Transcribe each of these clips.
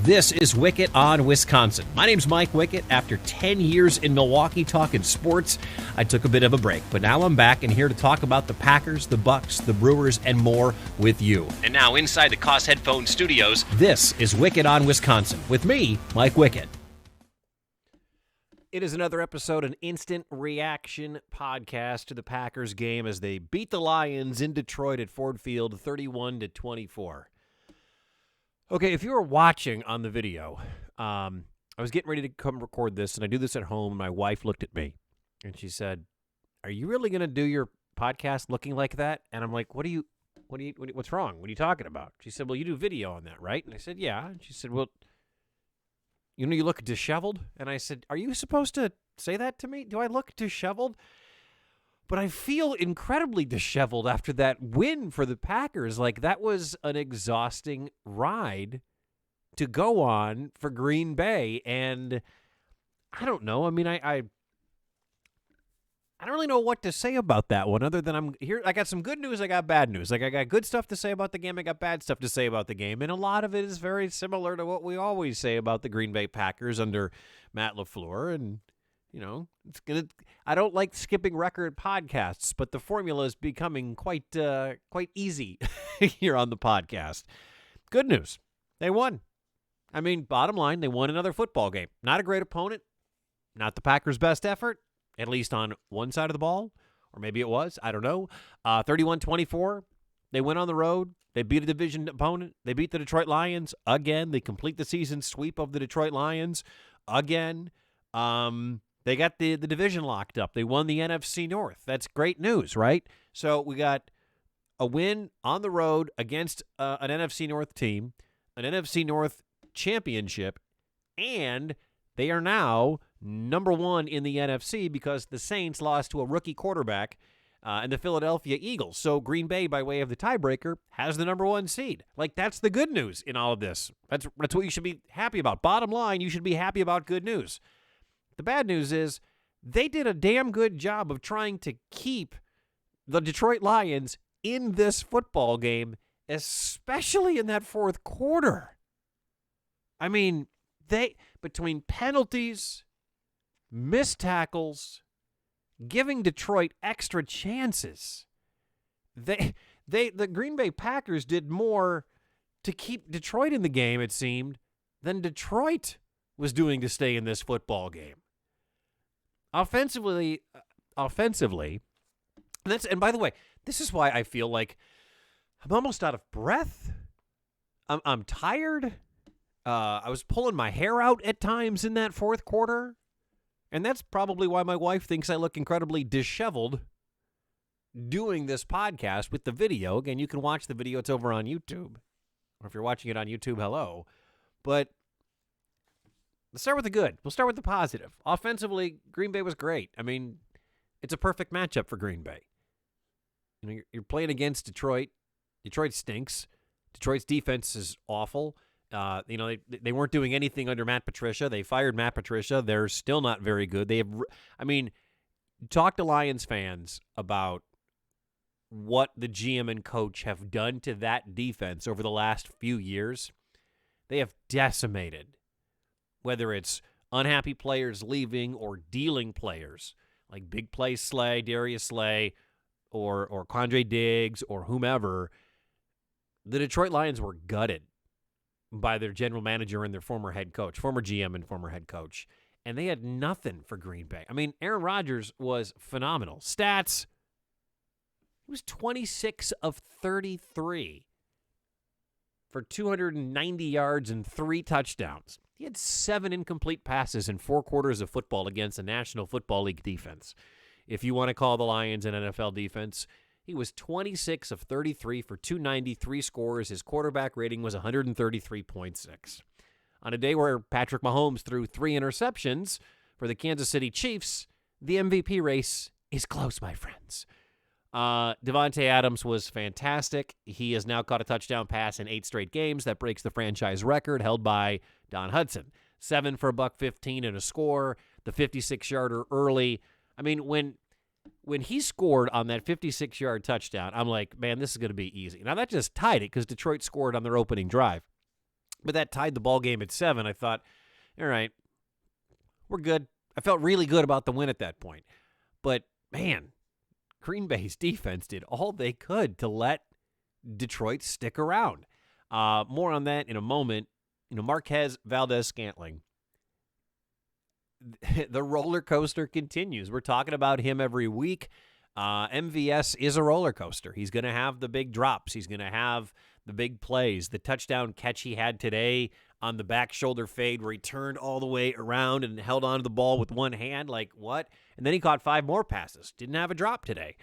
This is Wickett on Wisconsin. My name's Mike Wickett. After 10 years in Milwaukee talking sports, I took a bit of a break. But now I'm back and here to talk about the Packers, the Bucks, the Brewers, and more with you. And now inside the Koss Headphone Studios, this is Wickett on Wisconsin with me, Mike Wickett. It is another episode, an instant reaction podcast to the Packers game as they beat the Lions in Detroit at Ford Field 31-24. Okay, if you were watching on the video, I was getting ready to come record this, and I do this at home, and my wife looked at me, and she said, "Are you really going to do your podcast looking like that?" And I'm like, what's wrong? What are you talking about? She said, "Well, you do video on that, right?" And I said, "Yeah." And she said, "Well, you look disheveled." And I said, "Are you supposed to say that to me? Do I look disheveled?" But I feel incredibly disheveled after that win for the Packers. Like, that was an exhausting ride to go on for Green Bay. And I don't know. I mean, I don't really know what to say about that one other than I'm here. I got some good news. I got bad news. Like, I got good stuff to say about the game. I got bad stuff to say about the game. And a lot of it is very similar to what we always say about the Green Bay Packers under Matt LaFleur. And, I don't like skipping record podcasts, but the formula is becoming quite easy here on the podcast. Good news. They won. I mean, bottom line, they won another football game. Not a great opponent. Not the Packers' best effort, at least on one side of the ball. Or maybe it was. I don't know. 31-24. They went on the road. They beat a division opponent. They beat the Detroit Lions again. They complete the season sweep of the Detroit Lions again. They got the division locked up. They won the NFC North. That's great news, right? So we got a win on the road against an NFC North team, an NFC North championship, and they are now number one in the NFC because the Saints lost to a rookie quarterback and the Philadelphia Eagles. So Green Bay, by way of the tiebreaker, has the number one seed. Like, that's the good news in all of this. That's what you should be happy about. Bottom line, you should be happy about good news. The bad news is they did a damn good job of trying to keep the Detroit Lions in this football game, especially in that fourth quarter. I mean, between penalties, missed tackles, giving Detroit extra chances, the Green Bay Packers did more to keep Detroit in the game, it seemed, than Detroit was doing to stay in this football game. Offensively, and by the way, this is why I feel like I'm almost out of breath. I'm tired. I was pulling my hair out at times in that fourth quarter, and that's probably why my wife thinks I look incredibly disheveled doing this podcast with the video. Again, you can watch the video. It's over on YouTube. Or if you're watching it on YouTube, hello. But let's start with the good. We'll start with the positive. Offensively, Green Bay was great. I mean, it's a perfect matchup for Green Bay. You're playing against Detroit. Detroit stinks. Detroit's defense is awful. They weren't doing anything under Matt Patricia. They fired Matt Patricia. They're still not very good. Talk to Lions fans about what the GM and coach have done to that defense over the last few years. They have decimated. Whether it's unhappy players leaving or dealing players like Big Play Slay, Darius Slay, or Quandre Diggs or whomever, the Detroit Lions were gutted by their general manager and their former head coach, former GM and former head coach, and they had nothing for Green Bay. I mean, Aaron Rodgers was phenomenal. Stats, he was 26 of 33 for 290 yards and 3 touchdowns. He had 7 incomplete passes in 4 quarters of football against the National Football League defense. If you want to call the Lions an NFL defense, he was 26 of 33 for 293 scores. His quarterback rating was 133.6. On a day where Patrick Mahomes threw 3 interceptions for the Kansas City Chiefs, the MVP race is close, my friends. Devontae Adams was fantastic. He has now caught a touchdown pass in 8 straight games. That breaks the franchise record held by Don Hudson. 7 for $115 and a score. The 56-yarder early. I mean, when he scored on that 56-yard touchdown, I'm like, man, this is going to be easy. Now, that just tied it because Detroit scored on their opening drive. But that tied the ball game at 7. I thought, all right, we're good. I felt really good about the win at that point. But, man, Green Bay's defense did all they could to let Detroit stick around. More on that in a moment. Marquez Valdez-Scantling. The roller coaster continues. We're talking about him every week. MVS is a roller coaster. He's going to have the big drops. He's going to have the big plays. The touchdown catch he had today on the back shoulder fade where he turned all the way around and held onto the ball with one hand. Like, what? And then he caught 5 more passes. Didn't have a drop today.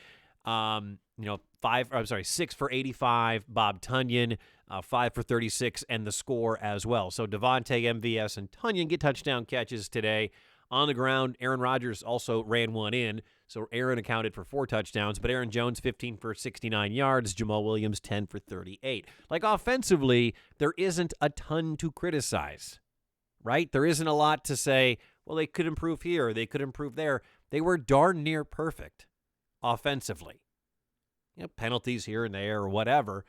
6 for 85. Bob Tunyon, 5 for 36, and the score as well. So Devontae, MVS, and Tunyon get touchdown catches today. On the ground, Aaron Rodgers also ran one in, so Aaron accounted for 4 touchdowns, but Aaron Jones, 15 for 69 yards, Jamal Williams, 10 for 38. Like, offensively, there isn't a ton to criticize, right? There isn't a lot to say, well, they could improve here, or they could improve there. They were darn near perfect offensively. Penalties here and there or whatever.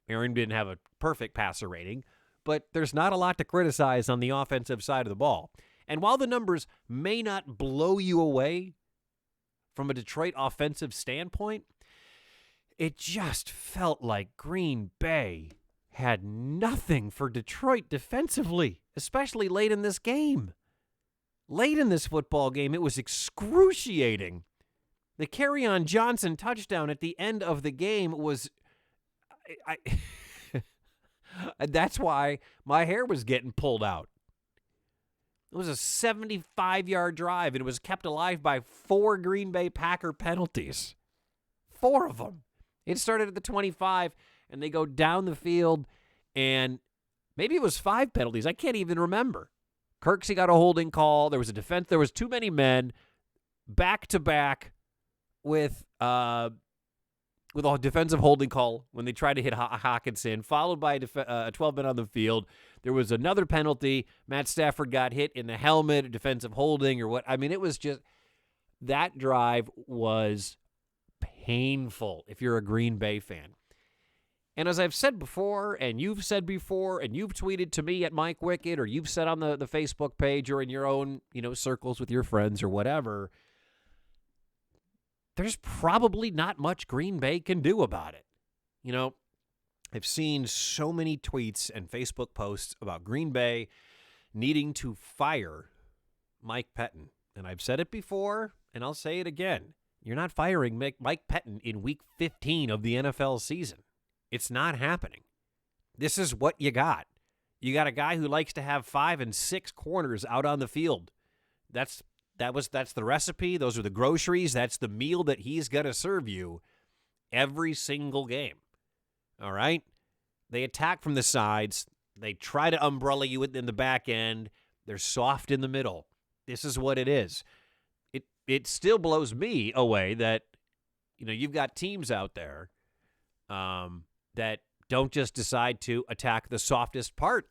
Aaron didn't have a perfect passer rating, but there's not a lot to criticize on the offensive side of the ball. And while the numbers may not blow you away from a Detroit offensive standpoint, it just felt like Green Bay had nothing for Detroit defensively, especially late in this game. Late in this football game, it was excruciating. The Kerryon Johnson touchdown at the end of the game was... that's why my hair was getting pulled out. It was a 75-yard drive, and it was kept alive by 4 Green Bay Packer penalties. 4 of them. It started at the 25, and they go down the field, and maybe it was 5 penalties. I can't even remember. Kirksey got a holding call. There was a defense. There was too many men back-to-back with a defensive holding call when they tried to hit Hawkinson, followed by a 12 men on the field. There was another penalty. Matt Stafford got hit in the helmet, a defensive holding or what. I mean, it was just – that drive was painful if you're a Green Bay fan. And as I've said before, and you've said before, and you've tweeted to me at Mike Wickett, or you've said on the Facebook page or in your own, circles with your friends or whatever, there's probably not much Green Bay can do about it. I've seen so many tweets and Facebook posts about Green Bay needing to fire Mike Pettin. And I've said it before, and I'll say it again. You're not firing Mike Pettin in Week 15 of the NFL season. It's not happening. This is what you got. You got a guy who likes to have 5 and 6 corners out on the field. That's the recipe. Those are the groceries. That's the meal that he's going to serve you every single game. All right? They attack from the sides. They try to umbrella you in the back end. They're soft in the middle. This is what it is. It still blows me away that, you've got teams out there that don't just decide to attack the softest part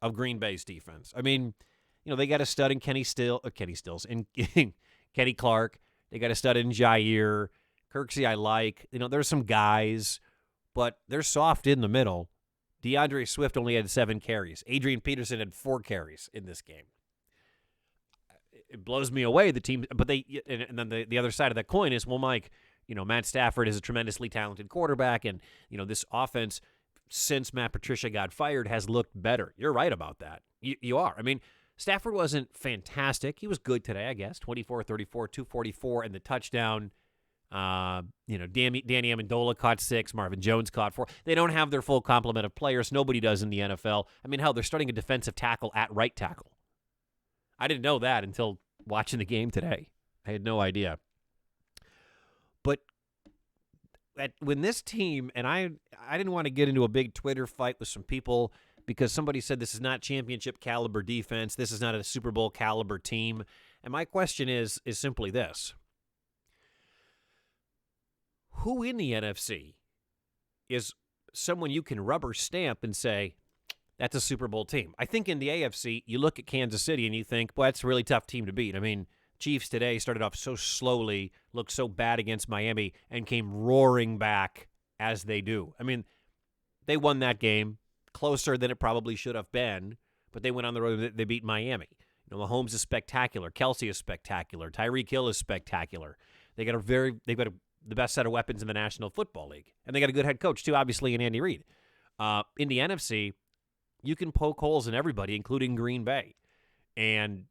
of Green Bay's defense. I mean, they got a stud in Kenny Stills and Kenny Clark. They got a stud in Jair. Kirksey I like. There's some guys, but they're soft in the middle. DeAndre Swift only had 7 carries. Adrian Peterson had 4 carries in this game. It blows me away, the team. But and then the other side of that coin is, well, Mike, Matt Stafford is a tremendously talented quarterback, and, this offense, since Matt Patricia got fired, has looked better. You're right about that. You are. I mean, Stafford wasn't fantastic. He was good today, I guess. 24-34, 244, and the touchdown. Danny Amendola caught 6. Marvin Jones caught 4. They don't have their full complement of players. Nobody does in the NFL. I mean, hell, they're starting a defensive tackle at right tackle. I didn't know that until watching the game today. I had no idea. But when this team, and I didn't want to get into a big Twitter fight with some people because somebody said this is not championship caliber defense. This is not a Super Bowl caliber team. And my question is simply this. Who in the NFC is someone you can rubber stamp and say, that's a Super Bowl team? I think in the AFC, you look at Kansas City and you think, well, that's a really tough team to beat. I mean, Chiefs today started off so slowly, looked so bad against Miami, and came roaring back as they do. I mean, they won that game closer than it probably should have been, but they went on the road. They beat Miami. Mahomes is spectacular. Kelsey is spectacular. Tyreek Hill is spectacular. They've got the best set of weapons in the National Football League, and they got a good head coach too, obviously, in Andy Reid. In the NFC, you can poke holes in everybody, including Green Bay, and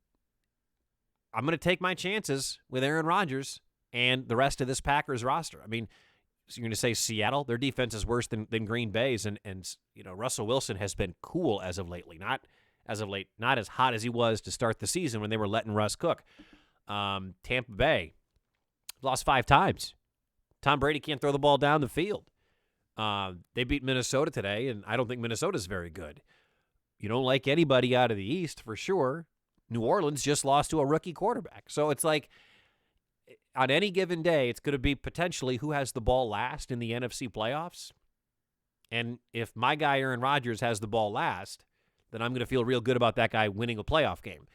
I'm going to take my chances with Aaron Rodgers and the rest of this Packers roster. I mean, so you're going to say Seattle, their defense is worse than Green Bay's, and Russell Wilson has been cool as of lately, not as hot as he was to start the season when they were letting Russ cook. Tampa Bay lost 5 times. Tom Brady can't throw the ball down the field. They beat Minnesota today, and I don't think Minnesota's very good. You don't like anybody out of the East for sure. New Orleans just lost to a rookie quarterback. So it's like on any given day, it's going to be potentially who has the ball last in the NFC playoffs. And if my guy Aaron Rodgers has the ball last, then I'm going to feel real good about that guy winning a playoff game.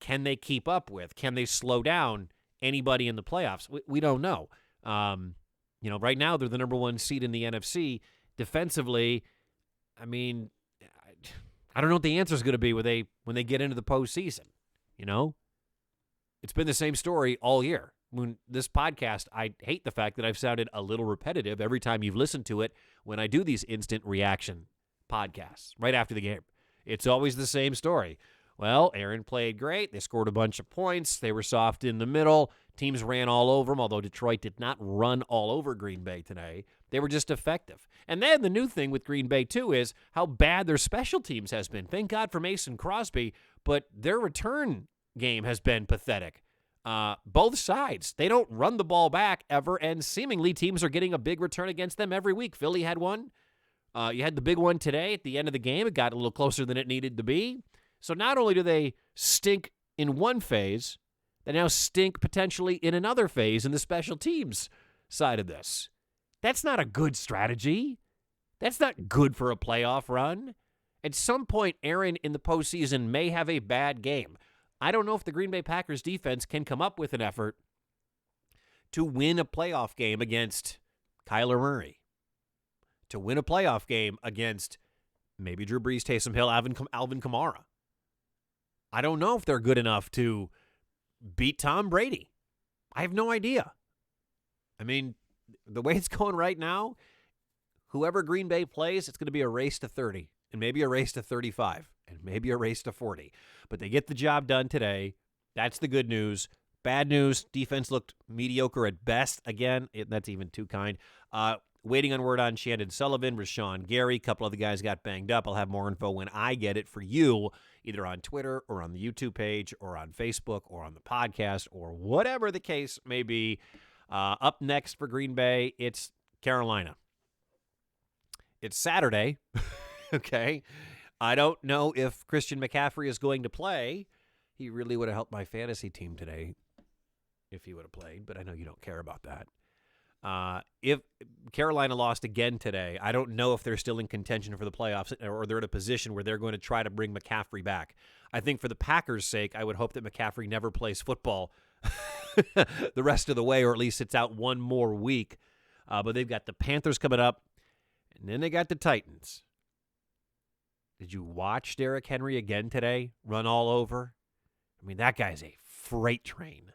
Can they keep up with? Can they slow down anybody in the playoffs? We don't know. Right now they're the number 1 seed in the NFC. Defensively, I mean, I don't know what the answer is going to be when they get into the postseason. It's been the same story all year. When this podcast, I hate the fact that I've sounded a little repetitive every time you've listened to it when I do these instant reaction podcasts right after the game. It's always the same story. Well, Aaron played great. They scored a bunch of points. They were soft in the middle. Teams ran all over them, although Detroit did not run all over Green Bay today. They were just effective. And then the new thing with Green Bay, too, is how bad their special teams has been. Thank God for Mason Crosby, but their return game has been pathetic. Both sides. They don't run the ball back ever, and seemingly teams are getting a big return against them every week. Philly had one. You had the big one today at the end of the game. It got a little closer than it needed to be. So not only do they stink in one phase, they now stink potentially in another phase in the special teams side of this. That's not a good strategy. That's not good for a playoff run. At some point, Aaron in the postseason may have a bad game. I don't know if the Green Bay Packers defense can come up with an effort to win a playoff game against Kyler Murray, to win a playoff game against maybe Drew Brees, Taysom Hill, Alvin Kamara. I don't know if they're good enough to beat Tom Brady. I have no idea. I mean, the way it's going right now, whoever Green Bay plays, it's going to be a race to 30 and maybe a race to 35 and maybe a race to 40. But they get the job done today. That's the good news. Bad news, defense looked mediocre at best. Again, that's even too kind. Waiting on word on Shandon Sullivan, Rashawn Gary. A couple of the guys got banged up. I'll have more info when I get it for you, either on Twitter or on the YouTube page or on Facebook or on the podcast or whatever the case may be. Up next for Green Bay, it's Carolina. It's Saturday, okay? I don't know if Christian McCaffrey is going to play. He really would have helped my fantasy team today if he would have played, but I know you don't care about that. If Carolina lost again today, I don't know if they're still in contention for the playoffs or they're in a position where they're going to try to bring McCaffrey back. I think for the Packers' sake, I would hope that McCaffrey never plays football the rest of the way, or at least sits out one more week. But they've got the Panthers coming up, and then they got the Titans. Did you watch Derrick Henry again today run all over? I mean, that guy's a freight train.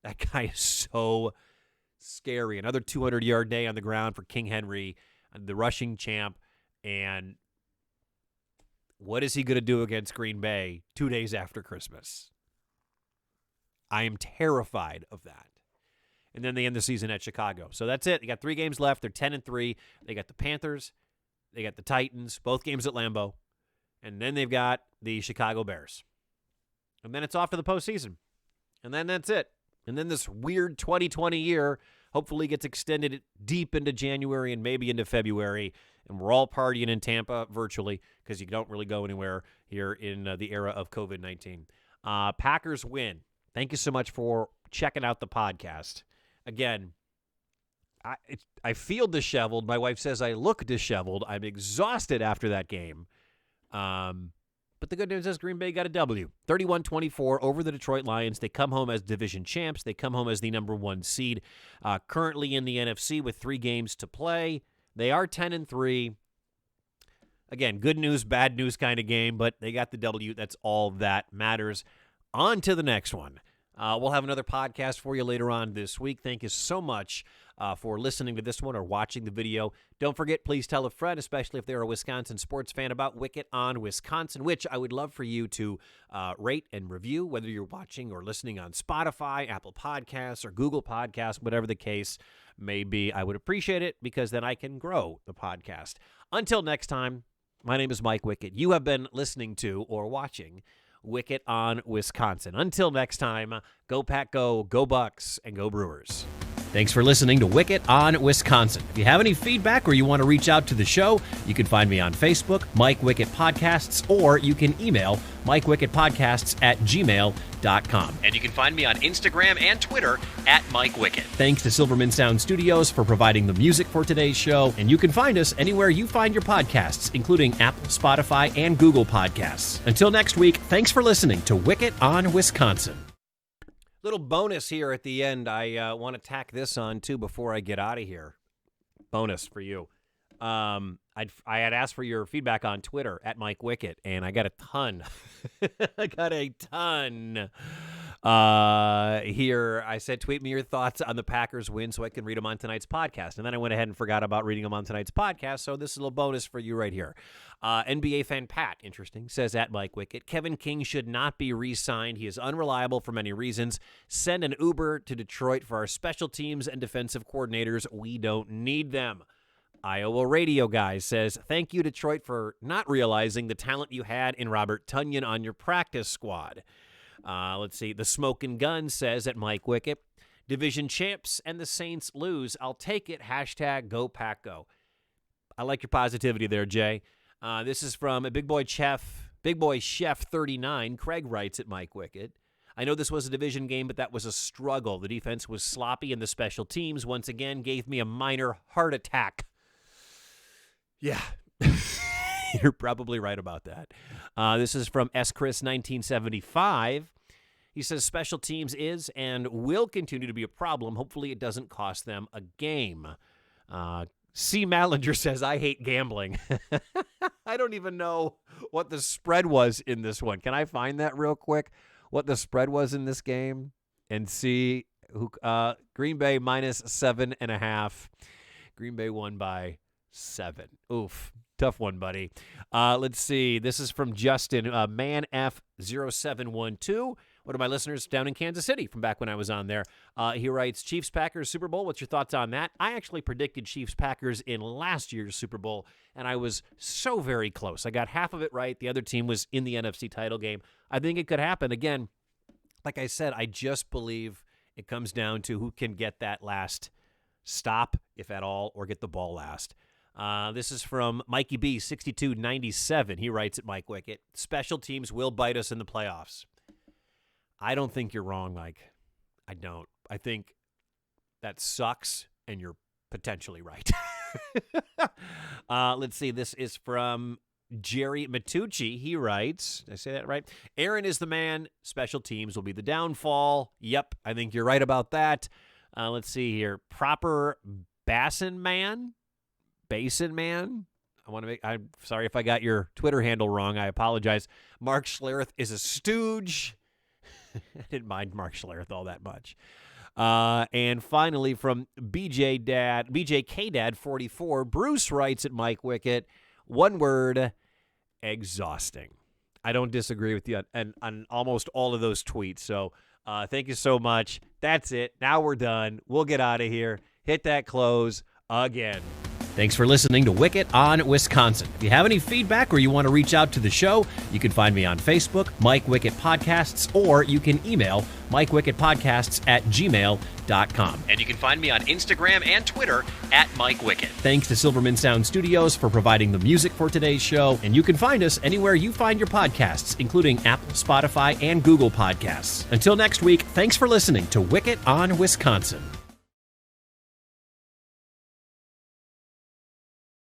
That guy is so scary. Another 200-yard day on the ground for King Henry, the rushing champ. And what is he going to do against Green Bay 2 days after Christmas? I am terrified of that. And then they end the season at Chicago. So that's it. They got 3 games left. They're 10-3. They got the Panthers. They got the Titans, both games at Lambeau. And then they've got the Chicago Bears. And then it's off to the postseason. And then that's it. And then this weird 2020 year hopefully gets extended deep into January and maybe into February. And we're all partying in Tampa virtually because you don't really go anywhere here in the era of COVID-19. Packers win. Thank you so much for checking out the podcast. Again, I feel disheveled. My wife says I look disheveled. I'm exhausted after that game. But the good news is Green Bay got a W. 31-24 over the Detroit Lions. They come home as division champs. They come home as the number 1 seed. Currently in the NFC with 3 games to play. They are 10-3. Again, good news, bad news kind of game, but they got the W. That's all that matters. On to the next one. We'll have another podcast for you later on this week. Thank you so much for listening to this one or watching the video. Don't forget, please tell a friend, especially if they're a Wisconsin sports fan, about Wickett on Wisconsin, which I would love for you to rate and review, whether you're watching or listening on Spotify, Apple Podcasts, or Google Podcasts, whatever the case may be. I would appreciate it because then I can grow the podcast. Until next time, my name is Mike Wickett. You have been listening to or watching Wickett on Wisconsin. Until next time, go Pack Go Bucks, and go Brewers. Thanks for listening to Wickett on Wisconsin. If you have any feedback or you want to reach out to the show, you can find me on Facebook, Mike Wickett Podcasts, or you can email MikeWickettPodcasts@gmail.com. And you can find me on Instagram and Twitter @Mike Wickett. Thanks to Silverman Sound Studios for providing the music for today's show. And you can find us anywhere you find your podcasts, including Apple, Spotify, and Google Podcasts. Until next week, thanks for listening to Wickett on Wisconsin. Little bonus here at the end. I want to tack this on, too, before I get out of here. Bonus for you. I had asked for your feedback on Twitter @Mike Wickett, and I got a ton. I got a ton here. I said, tweet me your thoughts on the Packers win so I can read them on tonight's podcast. And then I went ahead and forgot about reading them on tonight's podcast, so this is a little bonus for you right here. NBA fan Pat, interesting, says @Mike Wickett, Kevin King should not be re-signed. He is unreliable for many reasons. Send an Uber to Detroit for our special teams and defensive coordinators. We don't need them. Iowa Radio Guy says, thank you, Detroit, for not realizing the talent you had in Robert Tonyan on your practice squad. Let's see. The Smokin' Gun says @Mike Wickett, division champs and the Saints lose. I'll take it. #Go Pack Go. I like your positivity there, Jay. This is from a Big Boy Chef 39. Craig writes @Mike Wickett. I know this was a division game, but that was a struggle. The defense was sloppy, and the special teams once again gave me a minor heart attack. Yeah, you're probably right about that. This is from Chris 1975. He says special teams is and will continue to be a problem. Hopefully it doesn't cost them a game. C. Mallinger says, I hate gambling. I don't even know what the spread was in this one. Can I find that real quick? What the spread was in this game? And see who Green Bay -7.5. Green Bay won by 7. Oof. Tough one, buddy. Let's see. This is from Justin, ManF0712. One of my listeners down in Kansas City from back when I was on there. He writes, Chiefs-Packers Super Bowl. What's your thoughts on that? I actually predicted Chiefs-Packers in last year's Super Bowl, and I was so very close. I got half of it right. The other team was in the NFC title game. I think it could happen. Again, like I said, I just believe it comes down to who can get that last stop, if at all, or get the ball last. This is from Mikey B, 6297. He writes @Mike Wickett, special teams will bite us in the playoffs. I don't think you're wrong, Mike. I don't. I think that sucks, and you're potentially right. Let's see. This is from Jerry Matucci. He writes, did I say that right? Aaron is the man. Special teams will be the downfall. Yep, I think you're right about that. Let's see here. Proper Basin Man. I'm sorry if I got your Twitter handle wrong. I apologize. Mark Schlereth is a stooge. I didn't mind Mark Schlereth all that much. And finally, from BJK Dad 44, Bruce writes @Mike Wickett, one word, exhausting. I don't disagree with you on almost all of those tweets. So thank you so much. That's it. Now we're done. We'll get out of here. Hit that close again. Thanks for listening to Wickett on Wisconsin. If you have any feedback or you want to reach out to the show, you can find me on Facebook, Mike Wickett Podcasts, or you can email MikeWickettPodcasts@gmail.com. And you can find me on Instagram and Twitter @Mike Wickett. Thanks to Silverman Sound Studios for providing the music for today's show. And you can find us anywhere you find your podcasts, including Apple, Spotify, and Google Podcasts. Until next week, thanks for listening to Wickett on Wisconsin.